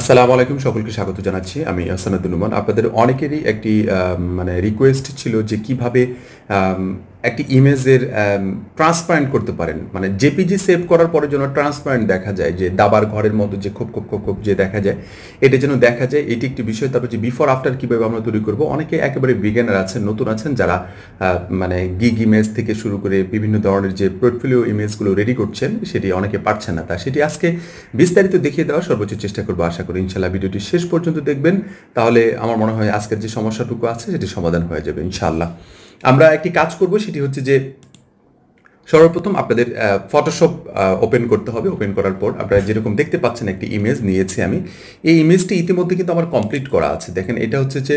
আসসালামু আলাইকুম, সকলকে স্বাগত জানাচ্ছি। আমি আহসানুদ্দিন নোমান। আপনাদের অনেকেরই একটি মানে রিকোয়েস্ট ছিল যে কিভাবে আম একটি ইমেজের ট্রান্সপারেন্ট করতে পারেন। মানে জেপিজি সেভ করার পরে যেন ট্রান্সপারেন্ট দেখা যায়, যে দাবার ঘরের মতো যে খোপ যে দেখা যায়, এটা যেন দেখা যায়, এটি একটি বিষয়। তারপর যে বিফোর আফটার কীভাবে আমরা তৈরি করব। অনেকে একেবারে বিগিনার আছেন, নতুন আছেন, যারা মানে গিগ ইমেজ থেকে শুরু করে বিভিন্ন ধরনের যে পোর্টফোলিও ইমেজগুলো রেডি করছেন, সেটি অনেকে পারছেন না। তা সেটি আজকে বিস্তারিত দেখিয়ে দেওয়ার সর্বোচ্চ চেষ্টা করবো। আশা করি ইনশাল্লাহ ভিডিওটি শেষ পর্যন্ত দেখবেন, তাহলে আমার মনে হয় আজকের যে সমস্যাটুকু আছে সেটি সমাধান হয়ে যাবে ইনশাআল্লাহ। আমরা একটি কাজ করব, সেটি হচ্ছে যে সর্বপ্রথম আপনাদের ফটোশপ ওপেন করতে হবে। ওপেন করার পর আপনারা যেরকম দেখতে পাচ্ছেন একটি ইমেজ নিয়েছি আমি। এই ইমেজটি ইতিমধ্যে কিন্তু আমার কমপ্লিট করা আছে। দেখেন, এটা হচ্ছে যে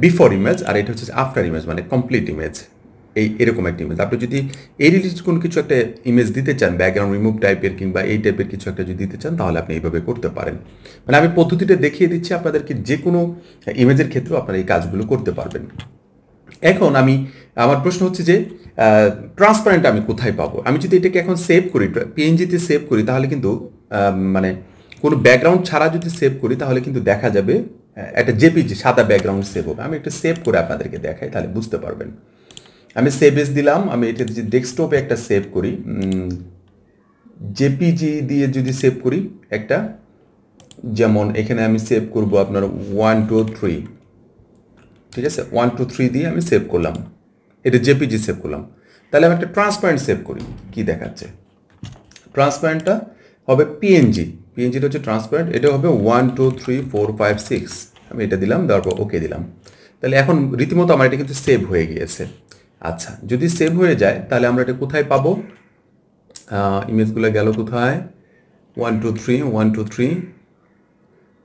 বিফোর ইমেজ আর এটা হচ্ছে আফটার ইমেজ, মানে কমপ্লিট ইমেজ। এরকম একটা ইমেজ। আপনি যদি এই রিলেটেড কোনো কিছু একটা ইমেজ দিতে চান, ব্যাকগ্রাউন্ড রিমুভ টাইপের কিংবা এই টাইপের কিছু একটা যদি দিতে চান, তাহলে আপনি এইভাবে করতে পারেন। মানে আমি পদ্ধতিটা দেখিয়ে দিচ্ছি আপনাদেরকে, যে কোনো ইমেজের ক্ষেত্রেও আপনারা এই কাজগুলো করতে পারবেন। এখন আমার প্রশ্ন হচ্ছে যে ট্রান্সপারেন্ট আমি কোথায় পাবো? আমি যদি এটাকে এখন সেভ করি, পিএনজিতে সেভ করি, তাহলে কিন্তু মানে কোনো ব্যাকগ্রাউন্ড ছাড়া যদি সেভ করি, তাহলে কিন্তু দেখা যাবে একটা জেপিজি সাদা ব্যাকগ্রাউন্ড সেভ হবে। আমি একটু সেভ করে আপনাদেরকে দেখাই, তাহলে বুঝতে পারবেন। আমি সেভ এস দিলাম। আমি এটা যে ডেস্কটপে একটা সেভ করি, জেপিজি দিয়ে যদি সেভ করি একটা, যেমন এখানে আমি সেভ করব আপনার 1 2 3, ঠিক আছে, 1 2 3 দিয়ে আমি সেভ করলাম। এটা জেপিজি সেভ করলাম। তাহলে আমি একটা ট্রান্সপারেন্ট সেভ করি, কি দেখাচ্ছে? ট্রান্সপারেন্টটা হবে পিএনজিটা হচ্ছে ট্রান্সপারেন্ট। এটা হবে 1 2 3 4 5 6। আমি এটা দিলাম, দেওয়ার পর ওকে দিলাম। তাহলে এখন রীতিমতো আমার এটা কিন্তু সেভ হয়ে গিয়েছে। আচ্ছা, যদি সেভ হয়ে যায়, তাহলে আমরা এটা কোথায় পাবো? ইমেজগুলো গেল কোথায়? 1 2 3 1 2 3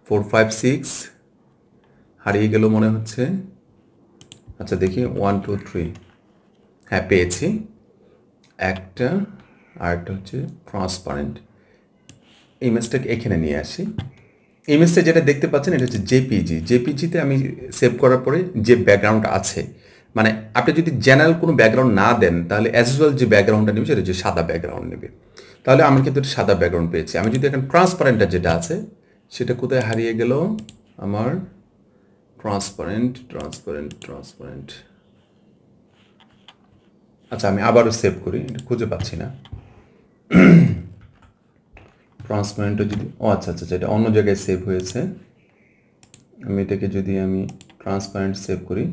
4 5 6 হারিয়ে গেল মনে হচ্ছে। আচ্ছা দেখি, 1 2 3, হ্যাঁ পেয়েছি একটা। আরেকটা হচ্ছে ট্রান্সপারেন্ট। ইমেজটাকে এখানে নিয়ে আসি। ইমেজটা যেটা দেখতে পাচ্ছেন, এটা হচ্ছে জেপিজিতে আমি সেভ করার পরে যে ব্যাকগ্রাউন্ড আছে, মানে আপনি যদি জেনারেল কোনো ব্যাকগ্রাউন্ড না দেন, তাহলে অ্যাজ ইউজুয়াল যে ব্যাকগ্রাউন্ডটা নেবে সেটা হচ্ছে সাদা ব্যাকগ্রাউন্ড নেবে। তাহলে আমি কিন্তু সাদা ব্যাকগ্রাউন্ড পেয়েছি। আমি যদি এখন ট্রান্সপারেন্টটা যেটা আছে, সেটা কোথায় হারিয়ে গেল আমার? ট্রান্সপারেন্ট। আচ্ছা, আমি আবারও সেভ করি, এটা খুঁজে পাচ্ছি না। ট্রান্সপারেন্টটা যদি, আচ্ছা, এটা অন্য জায়গায় সেভ হয়েছে। আমি এটাকে যদি আমি ট্রান্সপারেন্ট সেভ করি,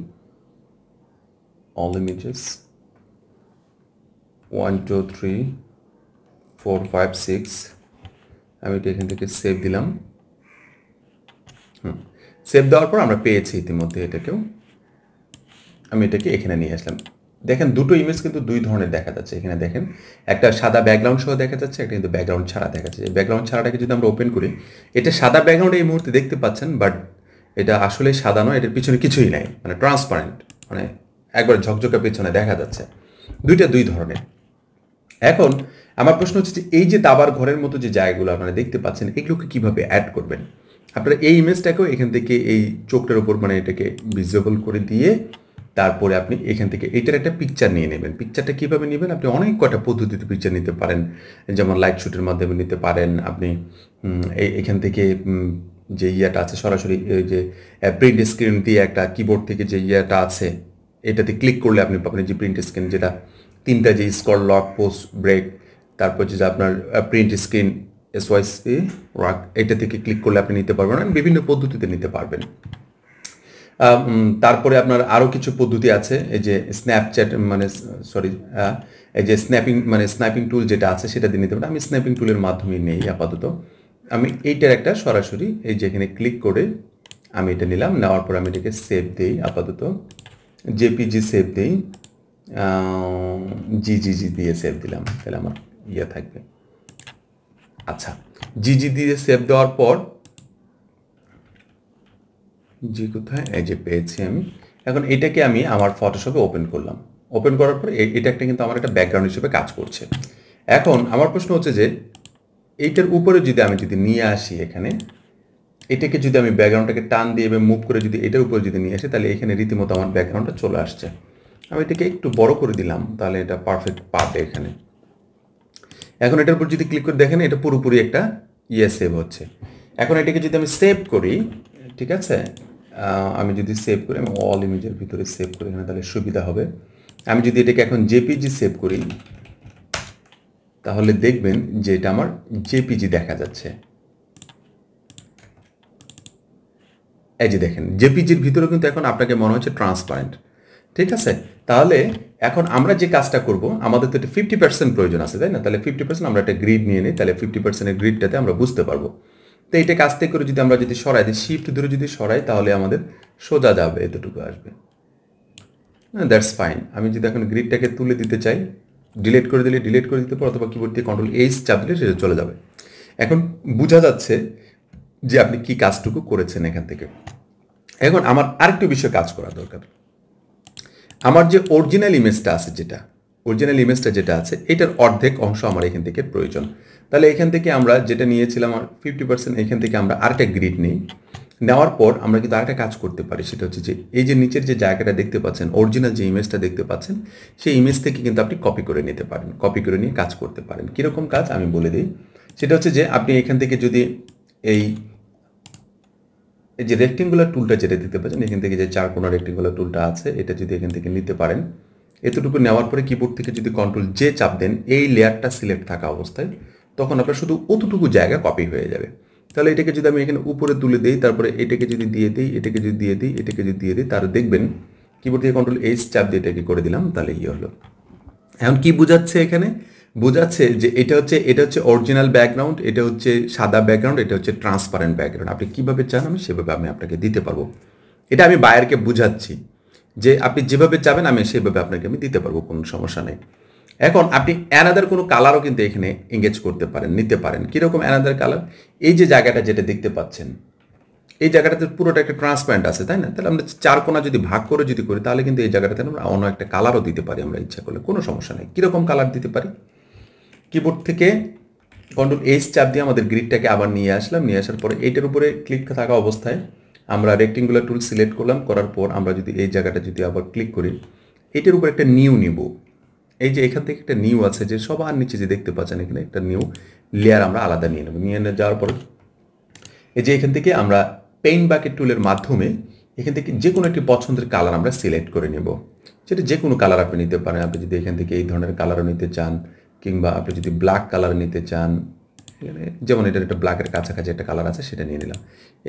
অল ইমেজেস 1 2 3 4 5 6, আমি এটা এখান থেকে সেভ দিলাম। সেভ দেওয়ার পর আমরা পেয়েছি ইতিমধ্যে এটাকেও। আমি এটাকে এখানে নিয়ে আসলাম। দেখেন, দুটো ইমেজ কিন্তু দুই ধরনের দেখা যাচ্ছে। এখানে দেখেন, একটা সাদা ব্যাকগ্রাউন্ড সহ দেখা যাচ্ছে, একটা কিন্তু ব্যাকগ্রাউন্ড ছাড়া দেখা যাচ্ছে। ব্যাকগ্রাউন্ড ছাড়াটাকে যদি আমরা ওপেন করি, এটা সাদা ব্যাকগ্রাউন্ড এই মুহূর্তে দেখতে পাচ্ছেন, বাট এটা আসলে সাদা নয়, এটার পিছনে কিছুই নাই, মানে ট্রান্সপারেন্ট, মানে একবার ঝকঝকা পিছনে দেখা যাচ্ছে। দুইটা দুই ধরনের। এখন আমার প্রশ্ন হচ্ছে যে এই যে দাবার ঘরের মতো যে জায়গাগুলো আপনারা দেখতে পাচ্ছেন, এগুলোকে কিভাবে অ্যাড করবেন? আপনারা এই ইমেজটাকেও এখান থেকে এই চোখটার উপর, মানে এটাকে ভিজিবল করে দিয়ে, তারপরে আপনি এখান থেকে এইটার একটা পিকচার নিয়ে নেবেন। পিকচারটা কীভাবে নেবেন? আপনি অনেক কটা পদ্ধতিতে পিকচার নিতে পারেন, যেমন লাইট শুটের মাধ্যমে নিতে পারেন। আপনি এখান থেকে যে ইয়েটা আছে, সরাসরি যে প্রিন্ট স্ক্রিন দিয়ে একটা কিবোর্ড থেকে যে ইয়েটা আছে, এটাতে ক্লিক করলে আপনি পাবেন যে প্রিন্ট স্ক্রিন, যেটা তিনটা যে স্কল, লক, পোস্ট, ব্রেক, তারপর যে আপনার প্রিন্ট স্ক্রিন এসওয়াইসি রাক, এটা থেকে ক্লিক করলে আপনি নিতে পারবেন। বিভিন্ন পদ্ধতিতে নিতে পারবেন। তারপরে আপনার আরও কিছু পদ্ধতি আছে, এই যে স্ন্যাপচ্যাট, মানে সরি, এই যে স্ন্যাপিং টুল যেটা আছে, সেটা দিয়ে নিতে পারেন। আমি স্ন্যাপিং টুলের মাধ্যমে নেই আপাতত। আমি এইটার একটা সরাসরি এই যে এখানে ক্লিক করে আমি এটা নিলাম। নেওয়ার পর আমি এটাকে সেভ দিই, আপাতত জেপিজি সেভ দিই, জিজিজি দিয়ে সেভ দিলাম, তাহলে আমার ইয়ে থাকবে। আচ্ছা, জিজি দিয়ে সেভ দেওয়ার পর জি কোথায়, এই যে পেয়েছি আমি। এখন এটাকে আমি আমার ফটোশপে ওপেন করলাম। ওপেন করার পর এটা একটা কিন্তু আমার একটা ব্যাকগ্রাউন্ড হিসেবে কাজ করছে। এখন আমার প্রশ্ন হচ্ছে যে এইটার উপরে যদি আমি নিয়ে আসি, এখানে এটাকে যদি আমি ব্যাকগ্রাউন্ডটাকে টান দিয়ে এবং মুভ করে যদি এটার উপরে যদি নিয়ে আসি, তাহলে এখানে রীতিমতো আমার ব্যাকগ্রাউন্ডটা চলে আসছে। আমি এটাকে একটু বড় করে দিলাম, তাহলে এটা পারফেক্ট পাবে এখানে। এখন এটার উপর যদি ক্লিক করে দেখেন, এটা পুরোপুরি একটা সেভ হচ্ছে। এখন এটাকে যদি আমি সেভ করি, ঠিক আছে, আমি যদি সেভ করি, আমি অল ইমেজের ভিতরে সেভ করি এখানে, তাহলে সুবিধা হবে। আমি যদি এটাকে এখন জেপিজি সেভ করি, তাহলে দেখবেন যে এটা আমার জেপিজি দেখা যাচ্ছে। এই যে দেখেন জেপিজির ভিতরে কিন্তু এখন আপনাকে মনে হচ্ছে ট্রান্সপারেন্ট, ঠিক আছে। তাহলে এখন আমরা যে কাজটা করব, আমাদের তো এটা 50% প্রয়োজন আছে, তাই না? তাহলে 50% আমরা একটা গ্রিড নিয়ে নিই, তাহলে 50%-এর গ্রিডটাতে আমরা বুঝতে পারবো। তো এটা কাজতে করে যদি আমরা যদি সরাই দিই, শিফট ধরে যদি সরাই, তাহলে আমাদের সোজা যাবে, এতটুকু আসবে। That's fine. আমি যদি এখন গ্রিডটাকে তুলে দিতে চাই, ডিলিট করে দিলে ডিলিট করে দিতে পারো, অথবা কিবোর্ড দিয়ে Ctrl+H চাপ দিলে সেটা চলে যাবে। এখন বোঝা যাচ্ছে যে আপনি কি কাজটুকু করেছেন এখান থেকে। এখন আমার আরেকটু বিষয় কাজ করা দরকার। আমার যে অরিজিনাল ইমেজটা আছে, এটার অর্ধেক অংশ আমার এখান থেকে প্রয়োজন। তাহলে এখান থেকে আমরা যেটা নিয়েছিলাম 50%, এখান থেকে আমরা আরেকটা গ্রিড নিই। নেওয়ার পর আমরা কিন্তু আরেকটা কাজ করতে পারি, সেটা হচ্ছে যে এই যে নিচের যে জায়গাটা দেখতে পাচ্ছেন, অরিজিনাল যে ইমেজটা দেখতে পাচ্ছেন, সেই ইমেজ থেকে কিন্তু আপনি কপি করে নিতে পারেন, কপি করে নিয়ে কাজ করতে পারেন। কীরকম কাজ আমি বলে দিই। সেটা হচ্ছে যে আপনি এখান থেকে যদি এই যে রেক্টেঙ্গুলার টুলটা যেটা দেখতে পাচ্ছেন, এখান থেকে যে চারকোনা রেক্টেঙ্গুলার টুলটা আছে, এটা যদি এখান থেকে নিতে পারেন, এতটুকু নেওয়ার পরে কিবোর্ড থেকে যদি Ctrl+J চাপ দেন, এই লেয়ারটা সিলেক্ট থাকা অবস্থায়, তখন আপনার শুধু অতটুকু জায়গা কপি হয়ে যাবে। তাহলে এটাকে যদি আমি এখানে উপরে তুলে দিই, তারপরে এটাকে যদি দিয়ে দিই, এটাকে যদি দিয়ে দিই, এটাকে যদি দিয়ে দিই, তাহলে দেখবেন কিবোর্ড থেকে Ctrl+H চাপ দিয়ে এটাকে করে দিলাম, তাহলে হলো। এখন কি বোঝাচ্ছে এখানে? বোঝাচ্ছে যে এটা হচ্ছে অরিজিনাল ব্যাকগ্রাউন্ড, এটা হচ্ছে সাদা ব্যাকগ্রাউন্ড, এটা হচ্ছে ট্রান্সপারেন্ট ব্যাকগ্রাউন্ড। আপনি কীভাবে চান আমি সেভাবে আমি আপনাকে দিতে পারবো। এটা আমি বায়ারকে বুঝাচ্ছি যে আপনি যেভাবে চাবেন আমি সেভাবে আপনাকে আমি দিতে পারবো, কোনো সমস্যা নেই। এখন আপনি অ্যানাদার কোনো কালারও কিন্তু এখানে এঙ্গেজ করতে পারেন, নিতে পারেন। কীরকম অ্যানাদার কালার? এই যে জায়গাটা যেটা দেখতে পাচ্ছেন, এই জায়গাটাতে পুরোটা একটা ট্রান্সপারেন্ট আছে, তাই না? তাহলে আমরা চার কোণা যদি ভাগ করে যদি করি, তাহলে কিন্তু এই জায়গাটাতে আমরা অন্য একটা কালারও দিতে পারি, আমরা ইচ্ছা করলে, কোনো সমস্যা নেই। কীরকম কালার দিতে পারি? কিবোর্ড থেকে Ctrl+H চাপ দিয়ে আমাদের গ্রিডটাকে আবার নিয়ে আসলাম, নিয়ে আসার পরে এইটার উপরে ক্লিক থাকা অবস্থায় আমরা রেক্টেঙ্গুলার টুল সিলেক্ট করলাম, করার পর আমরা যদি এই জায়গাটা যদি আবার ক্লিক করি, এটার উপর একটা নিউ নিব। এই যে এখান থেকে একটা নিউ আছে, যে সবার নিচে যে দেখতে পাচ্ছেন এখানে একটা নিউ লেয়ার আমরা আলাদা নিয়ে নেব। নিয়ে যাওয়ার পর এই যে এখান থেকে আমরা পেইন্ট বাকেট টুলের মাধ্যমে এখান থেকে যে কোনো একটি পছন্দের কালার আমরা সিলেক্ট করে নেব। সেটা যে কোনো কালার আপনি নিতে পারেন। আপনি যদি এখান থেকে এই ধরনের কালারও নিতে চান, কিংবা আপনি যদি ব্ল্যাক কালার নিতে চান, যেমন এটার একটা ব্ল্যাকের কাছাকাছি একটা কালার আছে, সেটা নিয়ে নিলাম।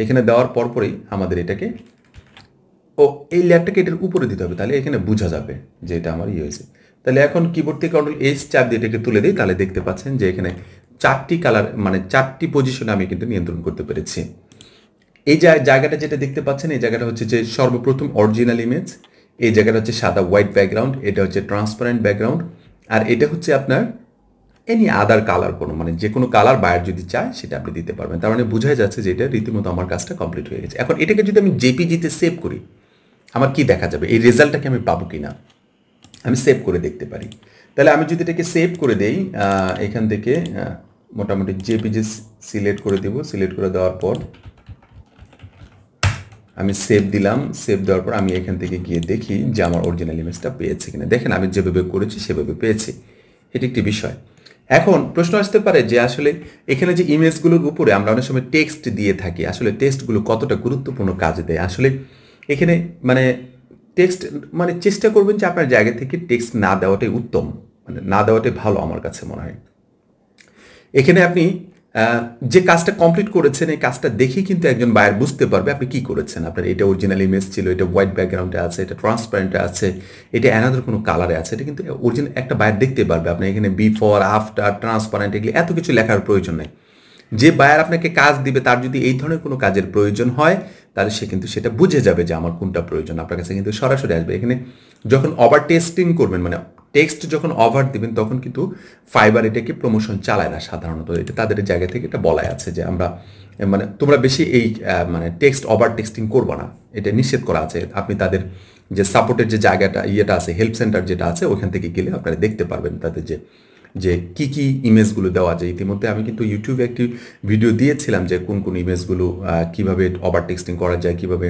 এখানে দেওয়ার পরপরই আমাদের এটাকে এই লেয়ারটাকে এটার উপরে দিতে হবে, তাহলে এখানে বোঝা যাবে যে এটা আমার হয়েছে। তাহলে এখন কিবোর্ড থেকে Ctrl+H চাপ দিয়ে এটাকে তুলে দিই, তাহলে দেখতে পাচ্ছেন যে এখানে চারটি কালার, মানে চারটি পজিশনে আমি কিন্তু নিয়ন্ত্রণ করতে পেরেছি। এই জায়গাটা যেটা দেখতে পাচ্ছেন, এই জায়গাটা হচ্ছে যে সর্বপ্রথম অরিজিনাল ইমেজ, এই জায়গাটা হচ্ছে সাদা হোয়াইট ব্যাকগ্রাউন্ড, এটা হচ্ছে ট্রান্সপারেন্ট ব্যাকগ্রাউন্ড, আর এটা হচ্ছে আপনার এনি আদার কালার, কোনো মানে যে কোনো কালার বায়ার যদি চায় সেটা আপনি দিতে পারবেন। তার মানে বোঝাই যাচ্ছে যে এটা রীতিমতো আমার কাজটা কমপ্লিট হয়ে গেছে। এখন এটাকে যদি আমি জেপিজিতে সেভ করি, আমার কি দেখা যাবে? এই রেজাল্টটাকে আমি পাবো কি না, আমি সেভ করে দেখতে পারি। তাহলে আমি যদি এটাকে সেভ করে দেই, এখান থেকে মোটামুটি জেপিজি সিলেক্ট করে দেব। সিলেক্ট করে দেওয়ার পর আমি সেভ দিলাম। সেভ দেওয়ার পর আমি এখান থেকে গিয়ে দেখি যে আমার অরিজিনাল ইমেজটা পেয়েছে কিনা। দেখেন আমি যেভাবে করেছি সেভাবে পেয়েছি। এটি একটি বিষয়। এখন প্রশ্ন আসতে পারে যে আসলে এখানে যে ইমেজগুলোর উপরে আমরা অনেক সময় টেক্সট দিয়ে থাকি, আসলে টেক্সটগুলো কতটা গুরুত্বপূর্ণ কাজে দেয়? আসলে এখানে মানে টেক্সট, মানে চেষ্টা করবেন যে আপনার জায়গা থেকে টেক্সট না দেওয়াটাই উত্তম, মানে না দেওয়াটাই ভালো আমার কাছে মনে হয়। এখানে আপনি যে কাজটা কমপ্লিট করেছেন, এই কাজটা দেখেই কিন্তু একজন বায়ার বুঝতে পারবে আপনি কি করেছেন। আপনার এটা অরিজিনাল ইমেজ ছিল, এটা হোয়াইট ব্যাকগ্রাউন্ডে আছে, এটা ট্রান্সপারেন্টে আছে, এটা অ্যানাদার কোনো কালারে আছে, এটা কিন্তু অরিজিনাল একটা বায়ার দেখতে পারবে। আপনি এখানে বিফোর, আফটার, ট্রান্সপারেন্ট এগুলি এত কিছু লেখার প্রয়োজন নেই। যে বায়ার আপনাকে কাজ দিবে তার যদি এই ধরনের কোনো কাজের প্রয়োজন হয়, তাহলে সে কিন্তু সেটা বুঝে যাবে যে আমার কোনটা প্রয়োজন, আপনার কাছে কিন্তু সরাসরি আসবে। এখানে যখন ওভার টেস্টিং করবেন, মানে টেক্সট যখন ওভার দিবেন, তখন কিন্তু ফাইবার এটাকে প্রমোশন চালায় না সাধারণত। এটা তাদের জায়গা থেকে এটা বলাই আছে যে আমরা, মানে তোমরা বেশি এই মানে টেক্সট ওভার টেক্সটিং করবো না, এটা নিষেধ করা আছে। আপনি তাদের যে সাপোর্টের যে জায়গাটা ইয়েটা আছে, হেল্প সেন্টার যেটা আছে, ওইখান থেকে গেলে আপনারা দেখতে পারবেন তাদের যে কি কি ইমেজগুলো দেওয়া যায়। ইতিমধ্যে আমি কিন্তু ইউটিউবে একটি ভিডিও দিয়েছিলাম যে কোন কোন ইমেজগুলো কীভাবে ওভার টেক্সটিং করা যায়, কীভাবে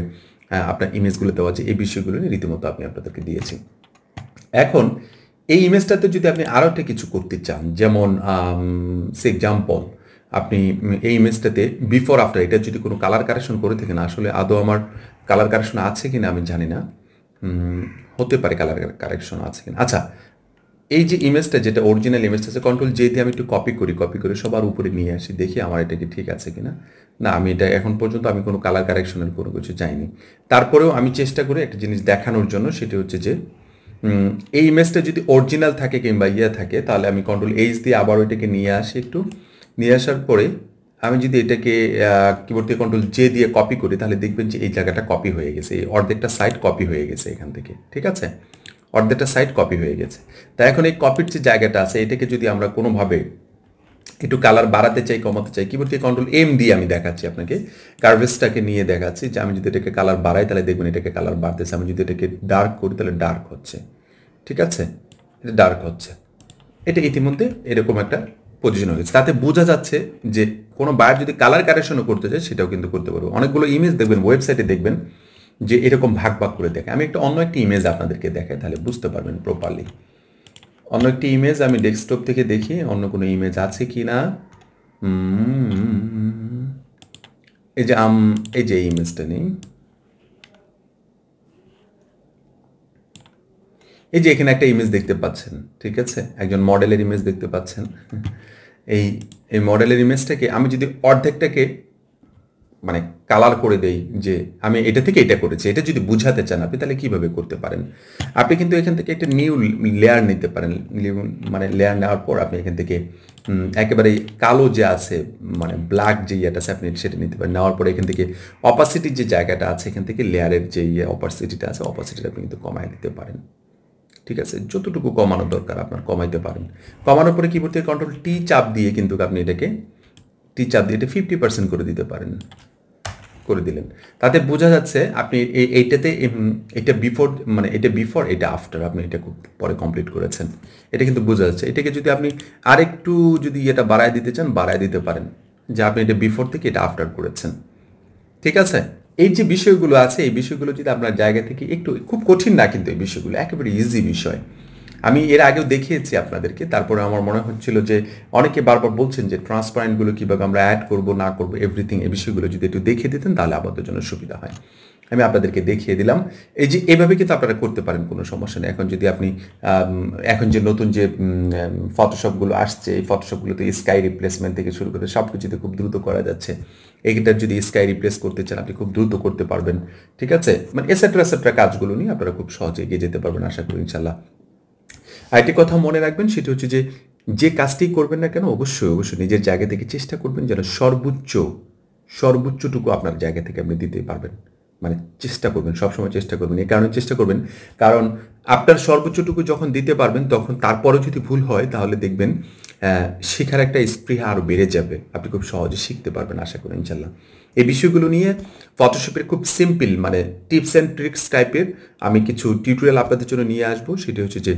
আপনার ইমেজগুলো দেওয়া যায়, এই বিষয়গুলো নিয়ে রীতিমতো আমি আপনাদেরকে দিয়েছি। এখন এই ইমেজটাতে যদি আপনি আরও একটা কিছু করতে চান, যেমন সে এক্সাম্পল আপনি এই ইমেজটাতে বিফোর আফটার এটা যদি কোনো কালার কারেকশন করে থাকেন, আসলে আদৌ আমার কালার কারেকশন আছে কিনা আমি জানি না, হতে পারে কালার কারেকশন আছে কিনা। আচ্ছা, এই যে ইমেজটা যেটা অরিজিনাল ইমেজটা আছে, কন্ট্রোল জে দিয়ে আমি একটু কপি করে সবার উপরে নিয়ে আসি, দেখি আমার এটা কি ঠিক আছে কিনা। না, আমি এটা এখন পর্যন্ত আমি কোনো কালার কারেকশনের কোনো কিছু চাইনি। তারপরেও আমি চেষ্টা করি একটা জিনিস দেখানোর জন্য, সেটা হচ্ছে যে এই ইমেজটা যদি অরিজিনাল থাকে কিংবা থাকে, তাহলে আমি কন্ট্রোল এইচ দিয়ে আবার ওইটাকে নিয়ে আসি, একটু নিয়ে আসার পরে আমি যদি এটাকে কিবোর্ড দিয়ে কন্ট্রোল জে দিয়ে কপি করি, তাহলে দেখবেন যে এই জায়গাটা কপি হয়ে গেছে, এই অর্ধেকটা সাইড কপি হয়ে গেছে এখান থেকে, ঠিক আছে, অর্ধেকটা সাইড কপি হয়ে গেছে। তা এখন এই কপির যে জায়গাটা আছে, এটাকে যদি আমরা কোনোভাবে একটু কালার বাড়াতে চাই, কমাতে চাই, কিবোর্ড দিয়ে কন্ট্রোল এম দিয়ে আমি দেখাচ্ছি আপনাকে, কার্ভেসটাকে নিয়ে দেখাচ্ছি যে আমি যদি এটাকে কালার বাড়াই তাহলে দেখবেন এটাকে কালার বাড়তেছে, আমি যদি এটাকে ডার্ক করি তাহলে ডার্ক হচ্ছে, ঠিক আছে, এটা ডার্ক হচ্ছে। এটা ইতিমধ্যে এরকম একটা পজিশন হয়ে গেছে, তাতে বোঝা যাচ্ছে যে কোনো বায়ার যদি কালার কারেকশনও করতে চায় সেটাও কিন্তু করতে পারবো। অনেকগুলো ইমেজ দেখবেন ওয়েবসাইটে, দেখবেন যে এরকম ভাগ ভাগ করে দেখে। আমি একটা অন্য একটি ইমেজ আপনাদেরকে দেখাই, তাহলে বুঝতে পারবেন প্রপারলি। অন্য একটি ইমেজ আমি ডেস্কটপ থেকে দেখি অন্য কোনো ইমেজ আছে কি না। এই যে ইমেজটা নেই, এই যে এখানে একটা ইমেজ দেখতে পাচ্ছেন, ঠিক আছে, একজন মডেলের ইমেজ দেখতে পাচ্ছেন। এই এই মডেলের ইমেজটাকে আমি যদি অর্ধেকটাকে মানে কালার করে দেই, যে আমি এটা থেকে এটা করেছি, এটা যদি বুঝাতে চান আপনি, তাহলে কিভাবে করতে পারেন? আপনি কিন্তু এখান থেকে একটা নিউ লেয়ার নিতে পারেন, মানে লেয়ার নেওয়ার পর আপনি এখান থেকে একেবারে কালো যে আছে, মানে ব্ল্যাক যে ইয়েটা আছে, আপনি সেটা নিতে পারেন। নেওয়ার পরে এখান থেকে অপাসিটির যে জায়গাটা আছে, এখান থেকে লেয়ারের যে অপাসিটিটা আছে, অপাসিটিটা আপনি কিন্তু কমায় দিতে পারেন, ঠিক আছে, যতটুকু কমানো দরকার আপনার কমাইতে পারেন। কমানোর পরে কিবোর্ড থেকে কন্ট্রোল টি চাপ দিয়ে কিন্তু আপনি এটাকে টি চাপ দিয়ে এটা 50% করে দিতে পারেন, করে দিলেন। তাতে বোঝা যাচ্ছে আপনি এইটাতে এটা বিফোর, মানে এটা বিফোর, এটা আফটার, আপনি এটা পরে কমপ্লিট করেছেন, এটা কিন্তু বোঝা যাচ্ছে। এটাকে যদি আপনি আরেকটু যদি এটা বাড়ায় দিতে চান, বাড়ায় দিতে পারেন, যে আপনি এটা বিফোর থেকে এটা আফটার করেছেন, ঠিক আছে। এই যে বিষয়গুলো আছে, এই বিষয়গুলো যদি আপনার জায়গা থেকে একটু, খুব কঠিন না কিন্তু এই বিষয়গুলো, একেবারে ইজি বিষয়। আমি এর আগেও দেখিয়েছি আপনাদেরকে, তারপরে আমার মনে হচ্ছিল যে অনেকে বারবার বলছেন যে ট্রান্সপারেন্টগুলো কীভাবে আমরা অ্যাড করব না করব, এভরিথিং, এই বিষয়গুলো যদি একটু দেখিয়ে দিতেন তাহলে আমাদের জন্য সুবিধা হয়। আমি আপনাদেরকে দেখিয়ে দিলাম। এই যে এভাবে কিন্তু আপনারা করতে পারেন, কোনো সমস্যা নেই। এখন যদি আপনি এখন যে নতুন যে ফটোশপগুলো আসছে, এই ফটোশপগুলোতে স্কাই রিপ্লেসমেন্ট থেকে শুরু করে সব কিছুতে খুব দ্রুত করা যাচ্ছে। এইটার যদি স্কাই রিপ্লেস করতে চান আপনি খুব দ্রুত করতে পারবেন, ঠিক আছে, মানে এসেট্রা কাজগুলো নিয়ে আপনারা খুব সহজে এগিয়ে যেতে পারবেন আশা করি ইনশাল্লাহ। আরেকটি কথা মনে রাখবেন, সেটা হচ্ছে যে যে কাজটি করবেন না কেন অবশ্যই নিজের জায়গা থেকে চেষ্টা করবেন যেন সর্বোচ্চটুকু আপনার জায়গা থেকে আপনি দিতে পারবেন, মানে চেষ্টা করবেন, সবসময় চেষ্টা করবেন। এই কারণে চেষ্টা করবেন কারণ আপনার সর্বোচ্চটুকু যখন দিতে পারবেন তখন তারপরেও যদি ভুল হয় তাহলে দেখবেন শেখার একটা স্পৃহা আরও বেড়ে যাবে, আপনি খুব সহজে শিখতে পারবেন আশা করি ইনশাল্লাহ। এই বিষয়গুলো নিয়ে ফটোশপের খুব সিম্পল, মানে টিপস অ্যান্ড ট্রিক্স টাইপের আমি কিছু টিউটোরিয়াল আপনাদের জন্য নিয়ে আসবো। সেটা হচ্ছে যে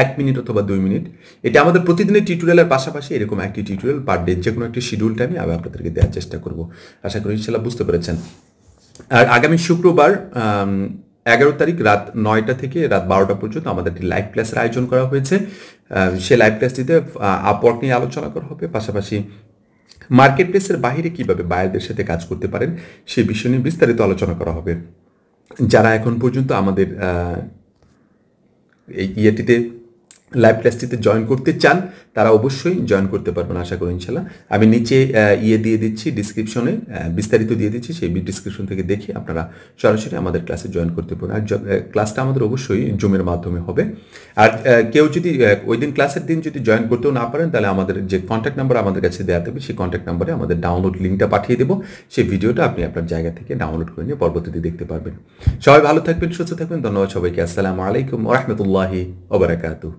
1 মিনিট অথবা 2 মিনিট, এটা আমাদের প্রতিদিনের টিউটোরিয়ালের পাশাপাশি এরকম একটি টিউটোরিয়াল পার ডে, যে কোনো একটি শিডিউল টাইমে আমি আপনাদেরকে দেওয়ার চেষ্টা করব। আশা করি ইনশাল্লাহ বুঝতে পেরেছেন। আর আগামী শুক্রবার 11 তারিখ রাত 9টা থেকে রাত 12টা পর্যন্ত আমাদের একটি লাইভ ক্লাসের আয়োজন করা হয়েছে। সে লাইভ ক্লাসটিতে আপওয়ার্ক নিয়ে আলোচনা করা হবে, পাশাপাশি মার্কেট প্লেসের বাইরে কীভাবে বায়ারদের সাথে কাজ করতে পারেন সেই বিষয় নিয়ে বিস্তারিত আলোচনা করা হবে। যারা এখন পর্যন্ত আমাদের এই ইয়েটিতে লাইভ ক্লাসটিতে জয়েন করতে চান তারা অবশ্যই জয়েন করতে পারবেন আশা করি ইনশাল্লাহ। আমি নিচে দিয়ে দিচ্ছি, ডিসক্রিপশনে বিস্তারিত দিয়ে দিচ্ছি, সেই ডিসক্রিপশন থেকে দেখে আপনারা সরাসরি আমাদের ক্লাসে জয়েন করতে পারেন। আর ক্লাসটা আমাদের অবশ্যই জুমের মাধ্যমে হবে। আর কেউ যদি ওই দিন ক্লাসের দিন যদি জয়েন করতেও না পারেন তাহলে আমাদের যে কন্ট্যাক্ট নাম্বার আমাদের কাছে দেওয়া থাকবে সেই কন্ট্যাক্ট নাম্বারে আমাদের ডাউনলোড লিঙ্কটা পাঠিয়ে দেবো, সেই ভিডিওটা আপনি আপনার জায়গা থেকে ডাউনলোড করে নিয়ে পরবর্তীতে দেখতে পারবেন। সবাই ভালো থাকবেন, সুস্থ থাকবেন। ধন্যবাদ সবাইকে। আসসালামু আলাইকুম ওয়া রাহমাতুল্লাহি ওয়া বারাকাতুহু।